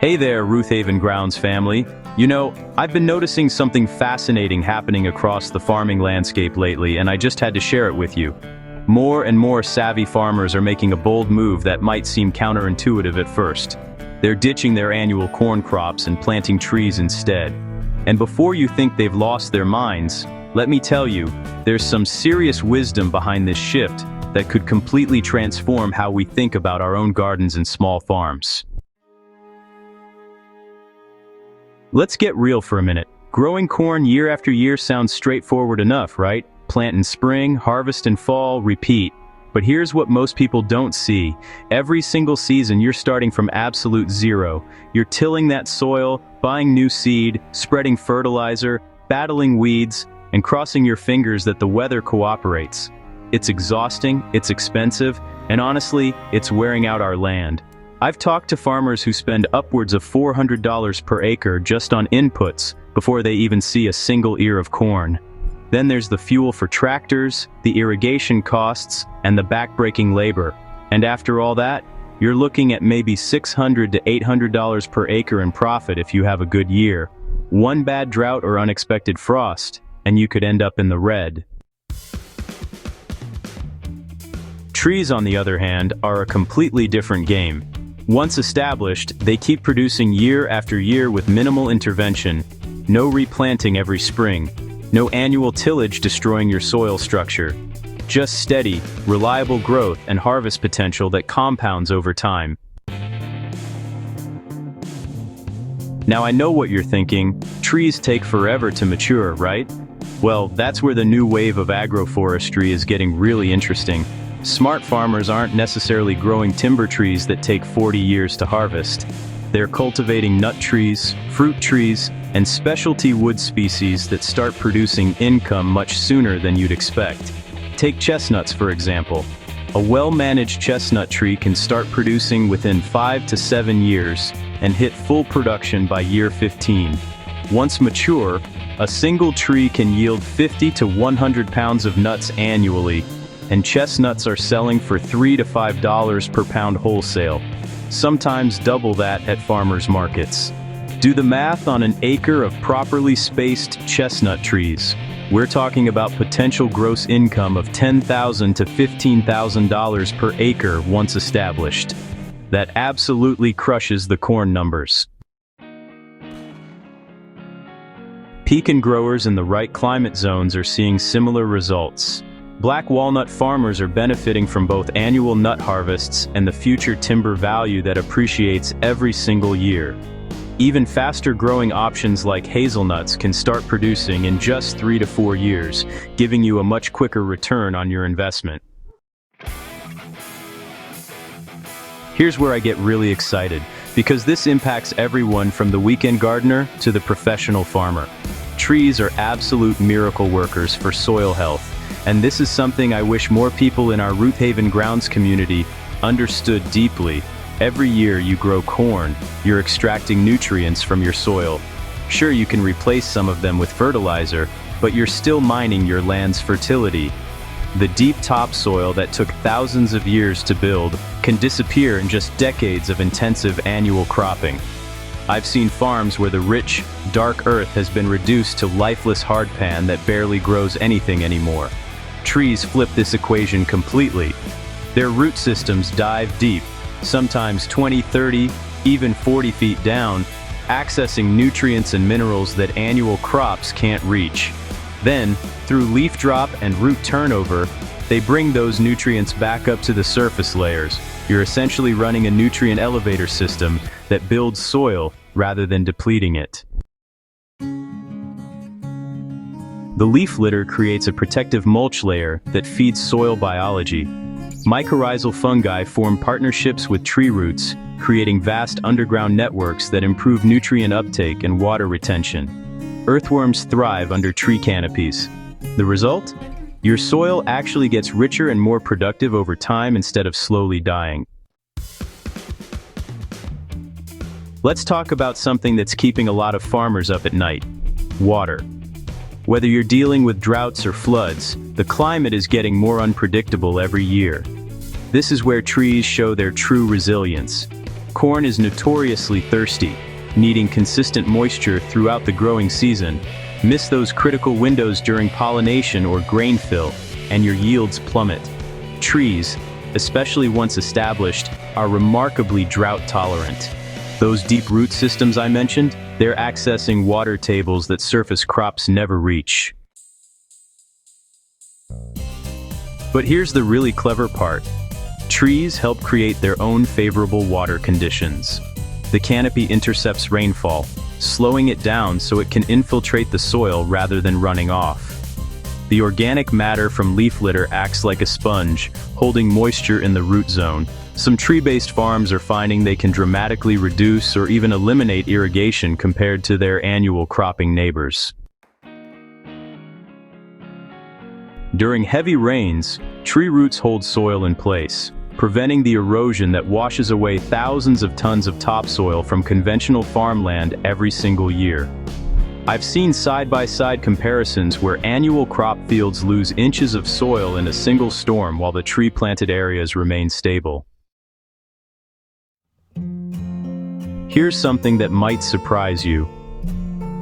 Hey there, Roothaven grounds family. You know, I've been noticing something fascinating happening across the farming landscape lately, and I just had to share it with you. More and more savvy farmers are making a bold move that might seem counterintuitive at first. They're ditching their annual corn crops and planting trees instead. And before you think they've lost their minds, let me tell you, there's some serious wisdom behind this shift that could completely transform how we think about our own gardens and small farms. Let's get real for a minute. Growing corn year after year sounds straightforward enough, right? Plant in spring, harvest in fall, repeat. But here's what most people don't see. Every single season you're starting from absolute zero. You're tilling that soil, buying new seed, spreading fertilizer, battling weeds, and crossing your fingers that the weather cooperates. It's exhausting, it's expensive, and honestly, it's wearing out our land. I've talked to farmers who spend upwards of $400 per acre just on inputs before they even see a single ear of corn. Then there's the fuel for tractors, the irrigation costs, and the backbreaking labor. And after all that, you're looking at maybe $600 to $800 per acre in profit if you have a good year. One bad drought or unexpected frost, and you could end up in the red. Trees, on the other hand, are a completely different game. Once established, they keep producing year after year with minimal intervention. No replanting every spring. No annual tillage destroying your soil structure. Just steady, reliable growth and harvest potential that compounds over time. Now I know what you're thinking, trees take forever to mature, right? Well, that's where the new wave of agroforestry is getting really interesting. Smart farmers aren't necessarily growing timber trees that take 40 years to harvest. They're cultivating nut trees, fruit trees, and specialty wood species that start producing income much sooner than you'd expect. Take chestnuts, for example. A well-managed chestnut tree can start producing within 5 to 7 years and hit full production by year 15. Once mature, a single tree can yield 50 to 100 pounds of nuts annually, and chestnuts are selling for $3 to $5 per pound wholesale, sometimes double that at farmers markets. Do the math on an acre of properly spaced chestnut trees. We're talking about potential gross income of $10,000 to $15,000 per acre once established. That absolutely crushes the corn numbers. Pecan growers in the right climate zones are seeing similar results. Black walnut farmers are benefiting from both annual nut harvests and the future timber value that appreciates every single year. Even faster growing options like hazelnuts can start producing in just 3 to 4 years, giving you a much quicker return on your investment. Here's where I get really excited, because this impacts everyone from the weekend gardener to the professional farmer. Trees are absolute miracle workers for soil health. And this is something I wish more people in our Roothaven grounds community understood deeply. Every year you grow corn, you're extracting nutrients from your soil. Sure, you can replace some of them with fertilizer, but you're still mining your land's fertility. The deep topsoil that took thousands of years to build can disappear in just decades of intensive annual cropping. I've seen farms where the rich, dark earth has been reduced to lifeless hardpan that barely grows anything anymore. Trees flip this equation completely. Their root systems dive deep, sometimes 20, 30, even 40 feet down, accessing nutrients and minerals that annual crops can't reach. Then, through leaf drop and root turnover, they bring those nutrients back up to the surface layers. You're essentially running a nutrient elevator system that builds soil rather than depleting it. The leaf litter creates a protective mulch layer that feeds soil biology. Mycorrhizal fungi form partnerships with tree roots, creating vast underground networks that improve nutrient uptake and water retention. Earthworms thrive under tree canopies. The result? Your soil actually gets richer and more productive over time instead of slowly dying. Let's talk about something that's keeping a lot of farmers up at night: water. Whether you're dealing with droughts or floods, the climate is getting more unpredictable every year. This is where trees show their true resilience. Corn is notoriously thirsty, needing consistent moisture throughout the growing season. Miss those critical windows during pollination or grain fill, and your yields plummet. Trees, especially once established, are remarkably drought tolerant. Those deep root systems I mentioned, they're accessing water tables that surface crops never reach. But here's the really clever part. Trees help create their own favorable water conditions. The canopy intercepts rainfall, slowing it down so it can infiltrate the soil rather than running off. The organic matter from leaf litter acts like a sponge, holding moisture in the root zone. Some tree-based farms are finding they can dramatically reduce or even eliminate irrigation compared to their annual cropping neighbors. During heavy rains, tree roots hold soil in place, preventing the erosion that washes away thousands of tons of topsoil from conventional farmland every single year. I've seen side-by-side comparisons where annual crop fields lose inches of soil in a single storm while the tree-planted areas remain stable. Here's something that might surprise you.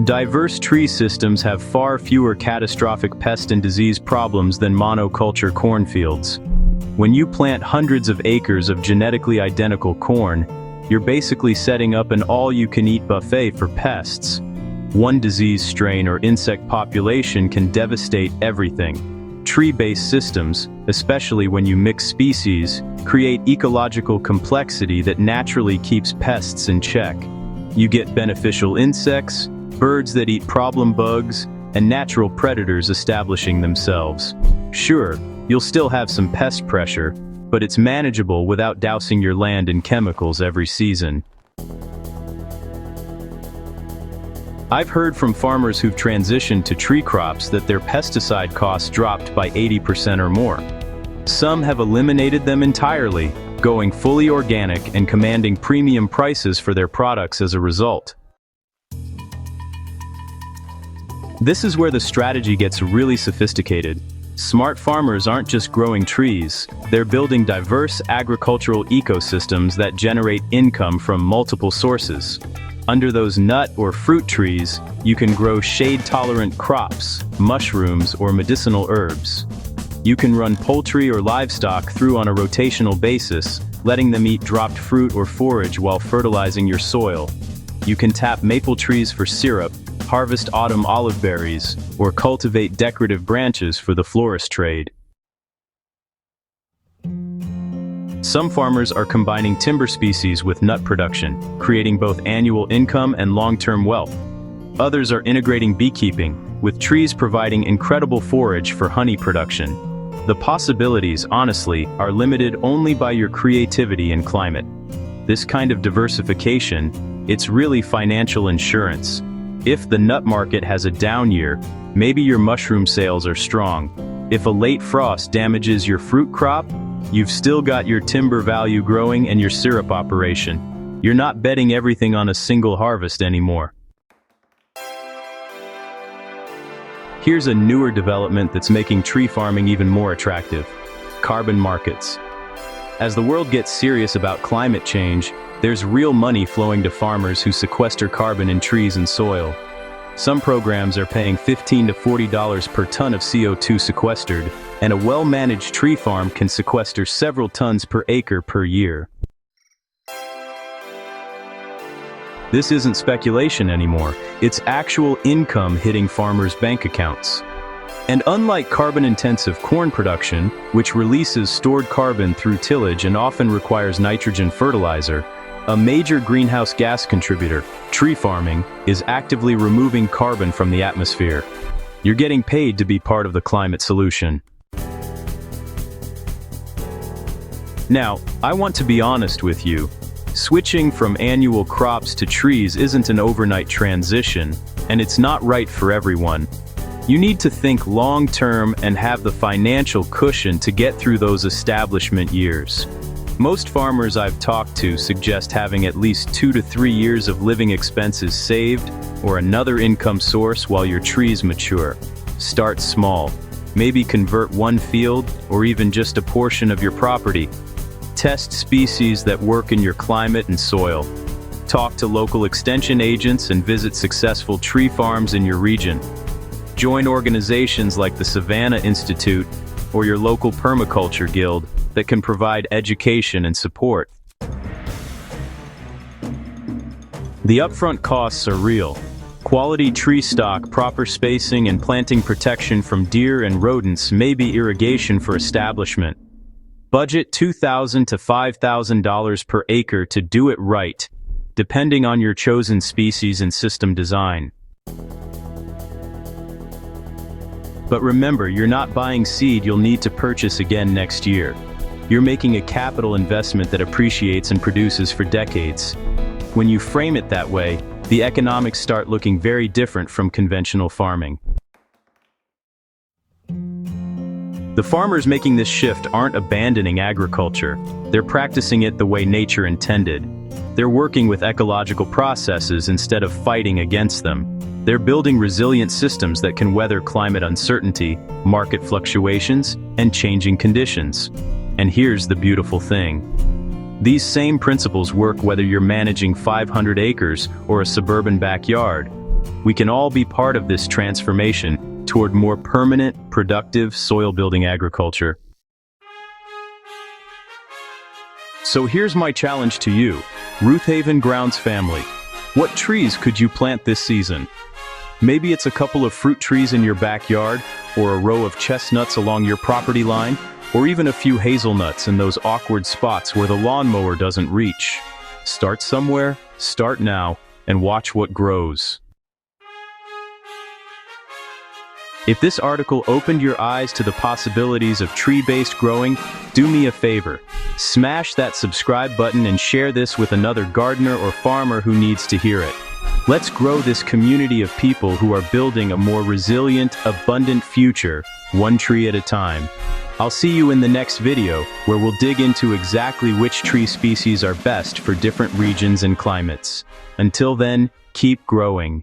Diverse tree systems have far fewer catastrophic pest and disease problems than monoculture cornfields. When you plant hundreds of acres of genetically identical corn, you're basically setting up an all-you-can-eat buffet for pests. One disease strain or insect population can devastate everything. Tree-based systems, especially when you mix species, create ecological complexity that naturally keeps pests in check. You get beneficial insects, birds that eat problem bugs, and natural predators establishing themselves. Sure, you'll still have some pest pressure, but it's manageable without dousing your land in chemicals every season. I've heard from farmers who've transitioned to tree crops that their pesticide costs dropped by 80% or more. Some have eliminated them entirely, going fully organic and commanding premium prices for their products as a result. This is where the strategy gets really sophisticated. Smart farmers aren't just growing trees, they're building diverse agricultural ecosystems that generate income from multiple sources. Under those nut or fruit trees, you can grow shade-tolerant crops, mushrooms, or medicinal herbs. You can run poultry or livestock through on a rotational basis, letting them eat dropped fruit or forage while fertilizing your soil. You can tap maple trees for syrup, harvest autumn olive berries, or cultivate decorative branches for the florist trade. Some farmers are combining timber species with nut production, creating both annual income and long-term wealth. Others are integrating beekeeping, with trees providing incredible forage for honey production. The possibilities, honestly, are limited only by your creativity and climate. This kind of diversification, it's really financial insurance. If the nut market has a down year, maybe your mushroom sales are strong. If a late frost damages your fruit crop, you've still got your timber value growing and your syrup operation. You're not betting everything on a single harvest anymore. Here's a newer development that's making tree farming even more attractive: carbon markets. As the world gets serious about climate change, there's real money flowing to farmers who sequester carbon in trees and soil. Some programs are paying $15 to $40 per ton of CO2 sequestered, and a well-managed tree farm can sequester several tons per acre per year. This isn't speculation anymore, it's actual income hitting farmers' bank accounts. And unlike carbon-intensive corn production, which releases stored carbon through tillage and often requires nitrogen fertilizer, a major greenhouse gas contributor, tree farming, is actively removing carbon from the atmosphere. You're getting paid to be part of the climate solution. Now, I want to be honest with you. Switching from annual crops to trees isn't an overnight transition, and it's not right for everyone. You need to think long-term and have the financial cushion to get through those establishment years. Most farmers I've talked to suggest having at least 2 to 3 years of living expenses saved or another income source while your trees mature. Start small. Maybe convert one field or even just a portion of your property. Test species that work in your climate and soil. Talk to local extension agents and visit successful tree farms in your region. Join organizations like the Savannah Institute or your local permaculture guild that can provide education and support. The upfront costs are real. Quality tree stock, proper spacing, and planting protection from deer and rodents may be irrigation for establishment. Budget $2,000 to $5,000 per acre to do it right, depending on your chosen species and system design. But remember, you're not buying seed you'll need to purchase again next year. You're making a capital investment that appreciates and produces for decades. When you frame it that way, the economics start looking very different from conventional farming. The farmers making this shift aren't abandoning agriculture. They're practicing it the way nature intended. They're working with ecological processes instead of fighting against them. They're building resilient systems that can weather climate uncertainty, market fluctuations, and changing conditions. And here's the beautiful thing. These same principles work whether you're managing 500 acres or a suburban backyard. We can all be part of this transformation toward more permanent, productive, soil-building agriculture. So here's my challenge to you, Roothaven Grounds family. What trees could you plant this season? Maybe it's a couple of fruit trees in your backyard, or a row of chestnuts along your property line, or even a few hazelnuts in those awkward spots where the lawnmower doesn't reach. Start somewhere, start now, and watch what grows. If this article opened your eyes to the possibilities of tree-based growing, do me a favor. Smash that subscribe button and share this with another gardener or farmer who needs to hear it. Let's grow this community of people who are building a more resilient, abundant future, one tree at a time. I'll see you in the next video, where we'll dig into exactly which tree species are best for different regions and climates. Until then, keep growing.